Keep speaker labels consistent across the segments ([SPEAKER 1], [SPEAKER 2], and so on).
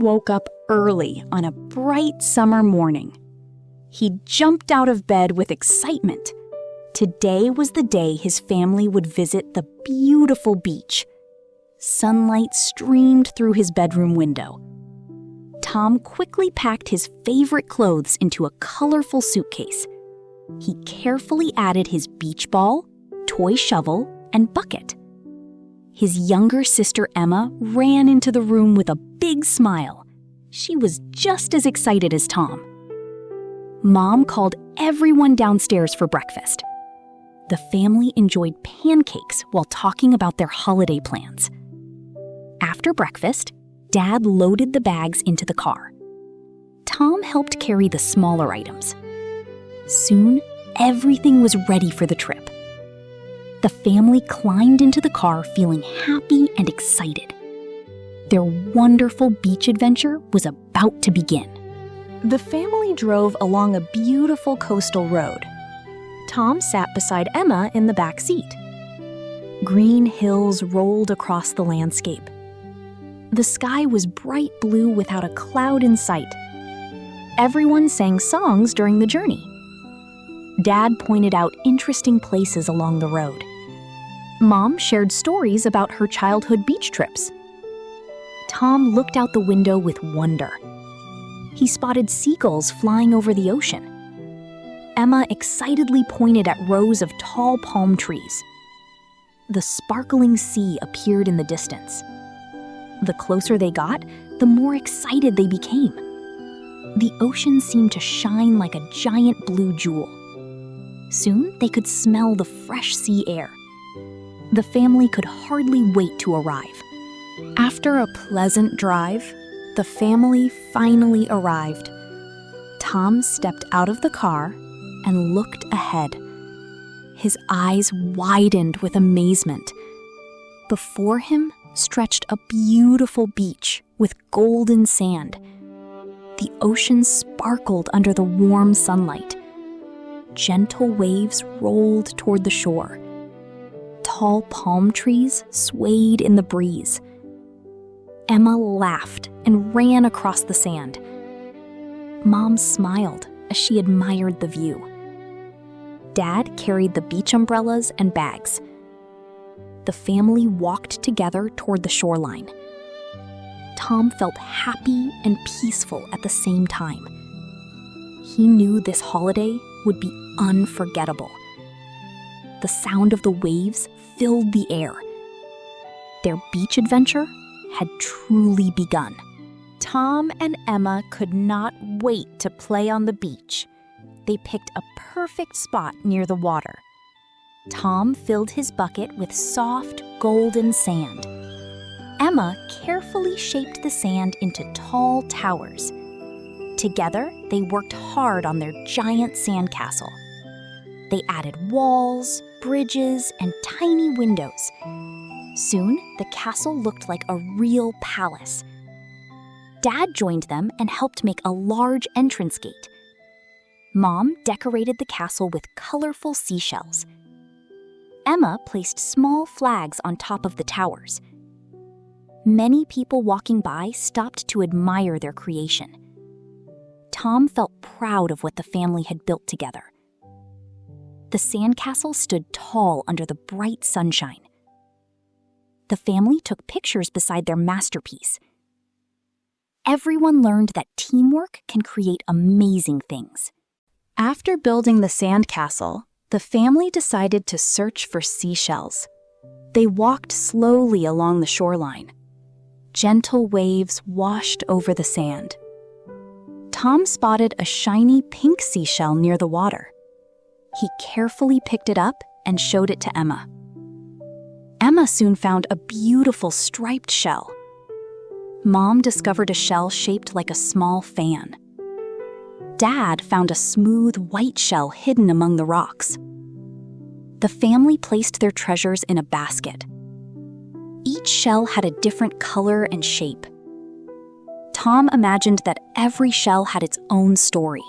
[SPEAKER 1] woke up early on a bright summer morning. He jumped out of bed with excitement. Today was the day his family would visit the beautiful beach. Sunlight streamed through his bedroom window. Tom quickly packed his favorite clothes into a colorful suitcase. He carefully added his beach ball, toy shovel, and bucket. His younger sister Emma ran into the room with a big smile. She was just as excited as Tom. Mom called everyone downstairs for breakfast. The family enjoyed pancakes while talking about their holiday plans. After breakfast, Dad loaded the bags into the car. Tom helped carry the smaller items. Soon, everything was ready for the trip. The family climbed into the car feeling happy and excited. Their wonderful beach adventure was about to begin. The family drove along a beautiful coastal road. Tom sat beside Emma in the back seat. Green hills rolled across the landscape. The sky was bright blue without a cloud in sight. Everyone sang songs during the journey. Dad pointed out interesting places along the road. Mom shared stories about her childhood beach trips. Tom looked out the window with wonder. He spotted seagulls flying over the ocean. Emma excitedly pointed at rows of tall palm trees. The sparkling sea appeared in the distance. The closer they got, the more excited they became. The ocean seemed to shine like a giant blue jewel. Soon, they could smell the fresh sea air. The family could hardly wait to arrive. After a pleasant drive, the family finally arrived. Tom stepped out of the car and looked ahead. His eyes widened with amazement. Before him stretched a beautiful beach with golden sand. The ocean sparkled under the warm sunlight. Gentle waves rolled toward the shore. Tall palm trees swayed in the breeze. Emma laughed and ran across the sand. Mom smiled as she admired the view. Dad carried the beach umbrellas and bags. The family walked together toward the shoreline. Tom felt happy and peaceful at the same time. He knew this holiday would be unforgettable. The sound of the waves filled the air. Their beach adventure had truly begun. Tom and Emma could not wait to play on the beach. They picked a perfect spot near the water. Tom filled his bucket with soft, golden sand. Emma carefully shaped the sand into tall towers. Together, they worked hard on their giant sandcastle. They added walls, bridges, and tiny windows. Soon, the castle looked like a real palace. Dad joined them and helped make a large entrance gate. Mom decorated the castle with colorful seashells. Emma placed small flags on top of the towers. Many people walking by stopped to admire their creation. Tom felt proud of what the family had built together. The sandcastle stood tall under the bright sunshine. The family took pictures beside their masterpiece. Everyone learned that teamwork can create amazing things. After building the sandcastle, the family decided to search for seashells. They walked slowly along the shoreline. Gentle waves washed over the sand. Tom spotted a shiny pink seashell near the water. He carefully picked it up and showed it to Emma. Emma soon found a beautiful striped shell. Mom discovered a shell shaped like a small fan. Dad found a smooth white shell hidden among the rocks. The family placed their treasures in a basket. Each shell had a different color and shape. Tom imagined that every shell had its own story.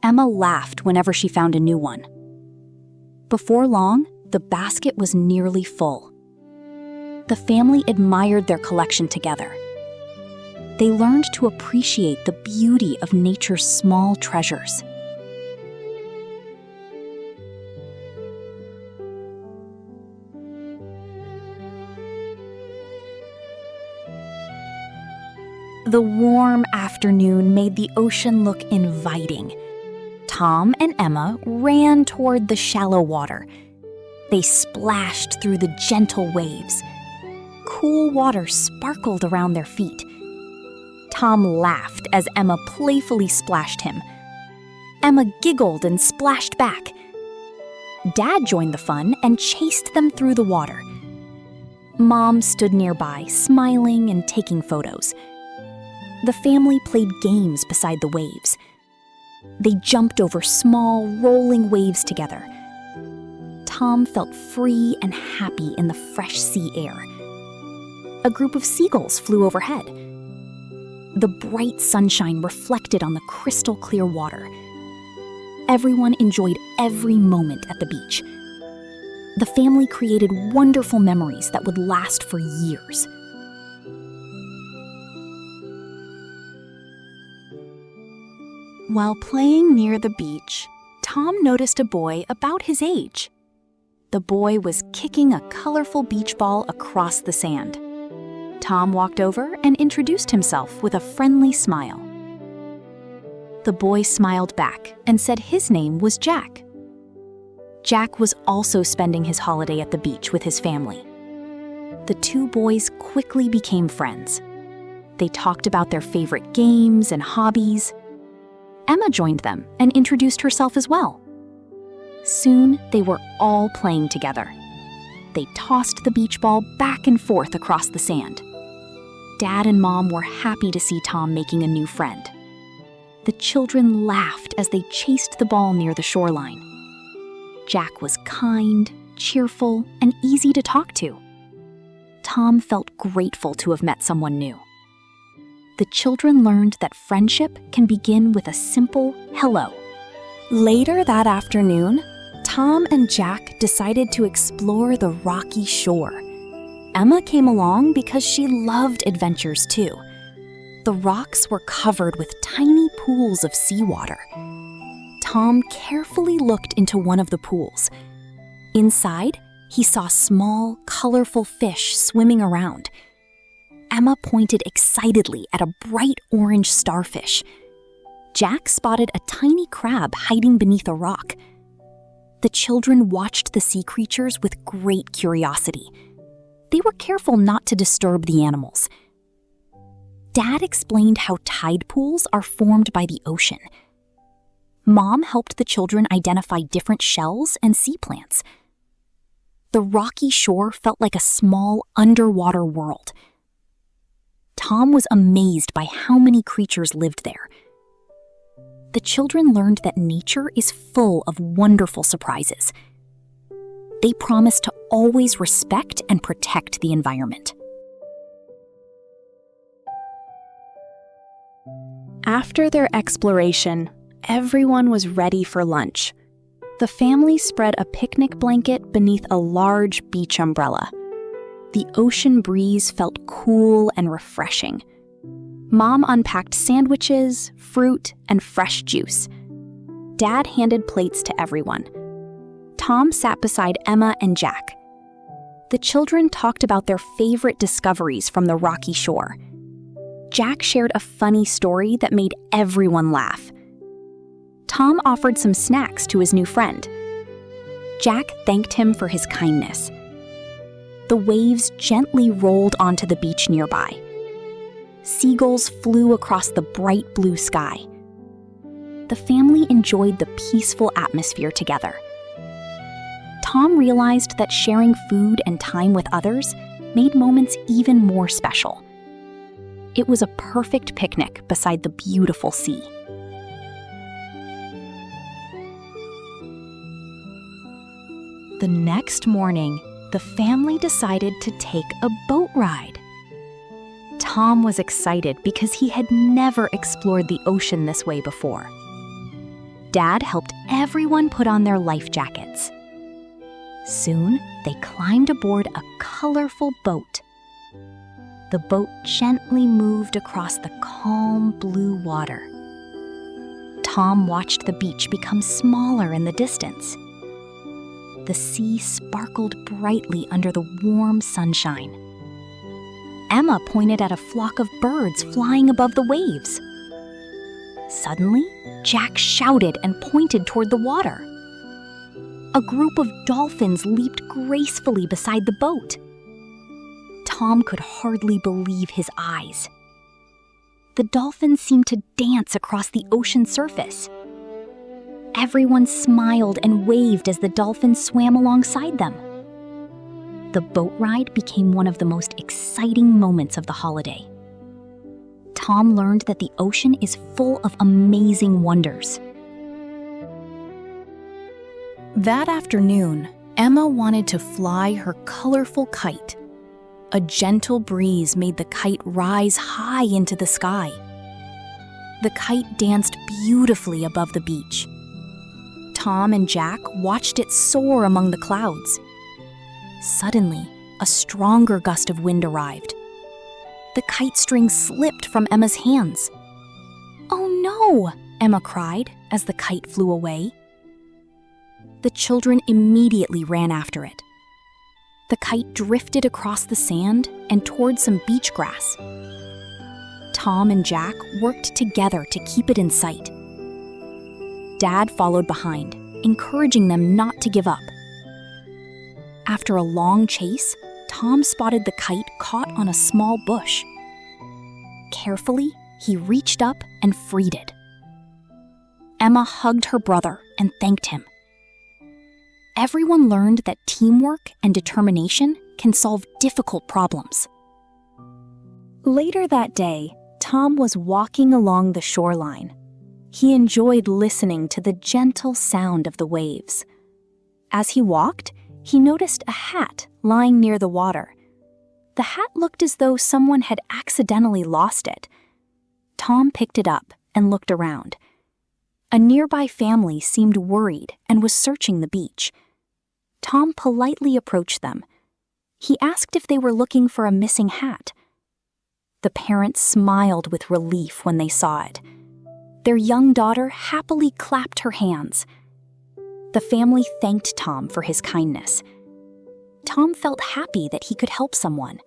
[SPEAKER 1] Emma laughed whenever she found a new one. Before long, the basket was nearly full. The family admired their collection together. they learned to appreciate the beauty of nature's small treasures. The warm afternoon made the ocean look inviting. Tom and Emma ran toward the shallow water. They splashed through the gentle waves. Cool water sparkled around their feet. Tom laughed as Emma playfully splashed him. Emma giggled and splashed back. Dad joined the fun and chased them through the water. Mom stood nearby, smiling and taking photos. The family played games beside the waves. They jumped over small, rolling waves together. Tom felt free and happy in the fresh sea air. A group of seagulls flew overhead. The bright sunshine reflected on the crystal clear water. Everyone enjoyed every moment at the beach. The family created wonderful memories that would last for years. While playing near the beach, Tom noticed a boy about his age. The boy was kicking a colorful beach ball across the sand. Tom walked over and introduced himself with a friendly smile. The boy smiled back and said his name was Jack. Jack was also spending his holiday at the beach with his family. The two boys quickly became friends. They talked about their favorite games and hobbies. Emma joined them and introduced herself as well. Soon, they were all playing together. They tossed the beach ball back and forth across the sand. Dad and Mom were happy to see Tom making a new friend. The children laughed as they chased the ball near the shoreline. Jack was kind, cheerful, and easy to talk to. Tom felt grateful to have met someone new. The children learned that friendship can begin with a simple hello. Later that afternoon, Tom and Jack decided to explore the rocky shore. Emma came along because she loved adventures too. The rocks were covered with tiny pools of seawater. Tom carefully looked into one of the pools. Inside, he saw small, colorful fish swimming around. Emma pointed excitedly at a bright orange starfish. Jack spotted a tiny crab hiding beneath a rock. The children watched the sea creatures with great curiosity. They were careful not to disturb the animals. Dad explained how tide pools are formed by the ocean. Mom helped the children identify different shells and sea plants. The rocky shore felt like a small underwater world. Tom was amazed by how many creatures lived there. The children learned that nature is full of wonderful surprises. They promised to always respect and protect the environment. After their exploration, everyone was ready for lunch. The family spread a picnic blanket beneath a large beach umbrella. The ocean breeze felt cool and refreshing. Mom unpacked sandwiches, fruit, and fresh juice. Dad handed plates to everyone. Tom sat beside Emma and Jack. The children talked about their favorite discoveries from the rocky shore. Jack shared a funny story that made everyone laugh. Tom offered some snacks to his new friend. Jack thanked him for his kindness. The waves gently rolled onto the beach nearby. Seagulls flew across the bright blue sky. The family enjoyed the peaceful atmosphere together. Tom realized that sharing food and time with others made moments even more special. It was a perfect picnic beside the beautiful sea. The next morning, the family decided to take a boat ride. Tom was excited because he had never explored the ocean this way before. Dad helped everyone put on their life jackets. Soon, they climbed aboard a colorful boat. the boat gently moved across the calm blue water. Tom watched the beach become smaller in the distance. The sea sparkled brightly under the warm sunshine. Emma pointed at a flock of birds flying above the waves. Suddenly, Jack shouted and pointed toward the water. A group of dolphins leaped gracefully beside the boat. Tom could hardly believe his eyes. The dolphins seemed to dance across the ocean surface. Everyone smiled and waved as the dolphins swam alongside them. The boat ride became one of the most exciting moments of the holiday. Tom learned that the ocean is full of amazing wonders. That afternoon, Emma wanted to fly her colorful kite. A gentle breeze made the kite rise high into the sky. The kite danced beautifully above the beach. Tom and Jack watched it soar among the clouds. Suddenly, a stronger gust of wind arrived. The kite string slipped from Emma's hands. "Oh no!" Emma cried as the kite flew away. The children immediately ran after it. The kite drifted across the sand and toward some beach grass. Tom and Jack worked together to keep it in sight. Dad followed behind, encouraging them not to give up. After a long chase, Tom spotted the kite caught on a small bush. Carefully, he reached up and freed it. Emma hugged her brother and thanked him. Everyone learned that teamwork and determination can solve difficult problems. Later that day, Tom was walking along the shoreline. He enjoyed listening to the gentle sound of the waves. As he walked, he noticed a hat lying near the water. The hat looked as though someone had accidentally lost it. Tom picked it up and looked around. A nearby family seemed worried and was searching the beach. Tom politely approached them. He asked if they were looking for a missing hat. The parents smiled with relief when they saw it. Their young daughter happily clapped her hands. The family thanked Tom for his kindness. Tom felt happy that he could help someone.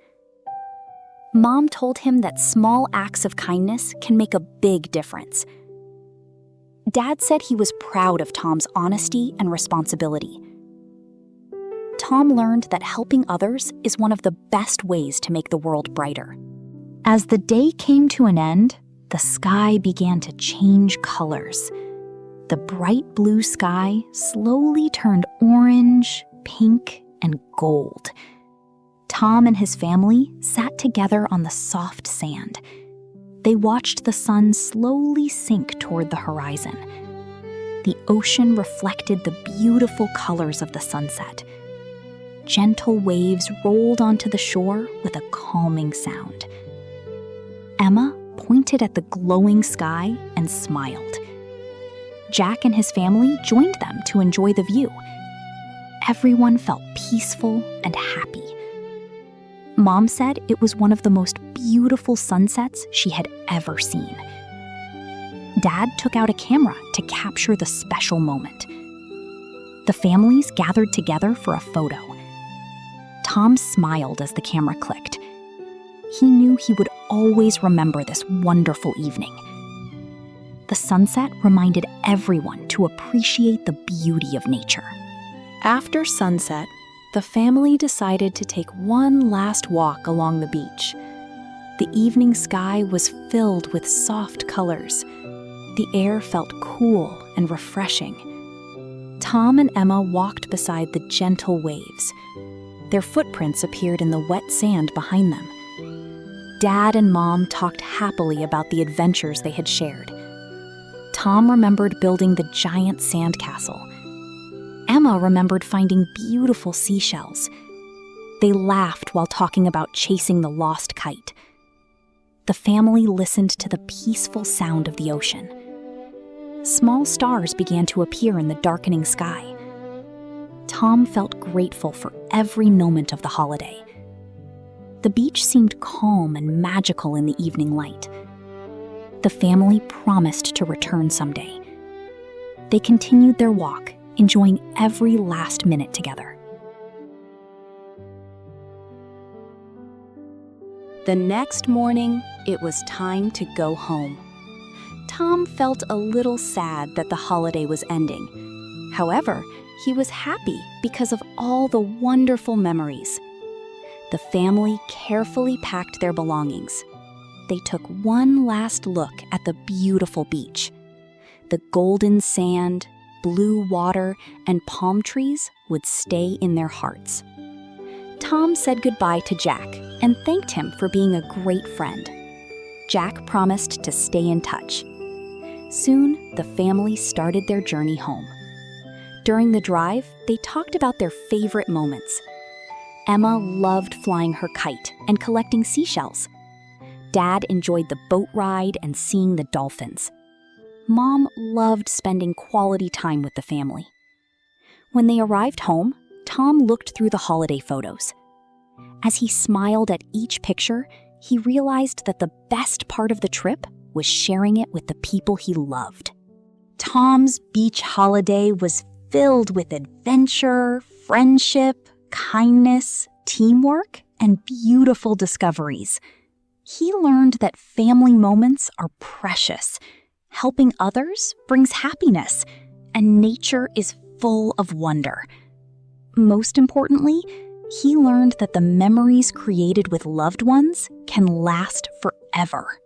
[SPEAKER 1] Mom told him that small acts of kindness can make a big difference. Dad said he was proud of Tom's honesty and responsibility. Tom learned that helping others is one of the best ways to make the world brighter. As the day came to an end, the sky began to change colors. The bright blue sky slowly turned orange, pink, and gold. Tom and his family sat together on the soft sand. They watched the sun slowly sink toward the horizon. The ocean reflected the beautiful colors of the sunset. Gentle waves rolled onto the shore with a calming sound. Emma pointed at the glowing sky and smiled. Jack and his family joined them to enjoy the view. Everyone felt peaceful and happy. Mom said it was one of the most beautiful sunsets she had ever seen. Dad took out a camera to capture the special moment. The families gathered together for a photo. Tom smiled as the camera clicked. He knew he would always remember this wonderful evening. The sunset reminded everyone to appreciate the beauty of nature. After sunset, the family decided to take one last walk along the beach. The evening sky was filled with soft colors. The air felt cool and refreshing. Tom and Emma walked beside the gentle waves. Their footprints appeared in the wet sand behind them. Dad and Mom talked happily about the adventures they had shared. Tom remembered building the giant sandcastle. Emma remembered finding beautiful seashells. They laughed while talking about chasing the lost kite. The family listened to the peaceful sound of the ocean. Small stars began to appear in the darkening sky. Tom felt grateful for every moment of the holiday. The beach seemed calm and magical in the evening light. The family promised to return someday. They continued their walk, enjoying every last minute together. The next morning, it was time to go home. Tom felt a little sad that the holiday was ending. However, he was happy because of all the wonderful memories. The family carefully packed their belongings. They took one last look at the beautiful beach. The golden sand, blue water, and palm trees would stay in their hearts. Tom said goodbye to Jack and thanked him for being a great friend. Jack promised to stay in touch. Soon, the family started their journey home. During the drive, they talked about their favorite moments. Emma loved flying her kite and collecting seashells. Dad enjoyed the boat ride and seeing the dolphins. Mom loved spending quality time with the family. When they arrived home, Tom looked through the holiday photos. As he smiled at each picture, he realized that the best part of the trip was sharing it with the people he loved. Tom's beach holiday was filled with adventure, friendship, kindness, teamwork, and beautiful discoveries. He learned that family moments are precious. Helping others brings happiness, and nature is full of wonder. Most importantly, he learned that the memories created with loved ones can last forever.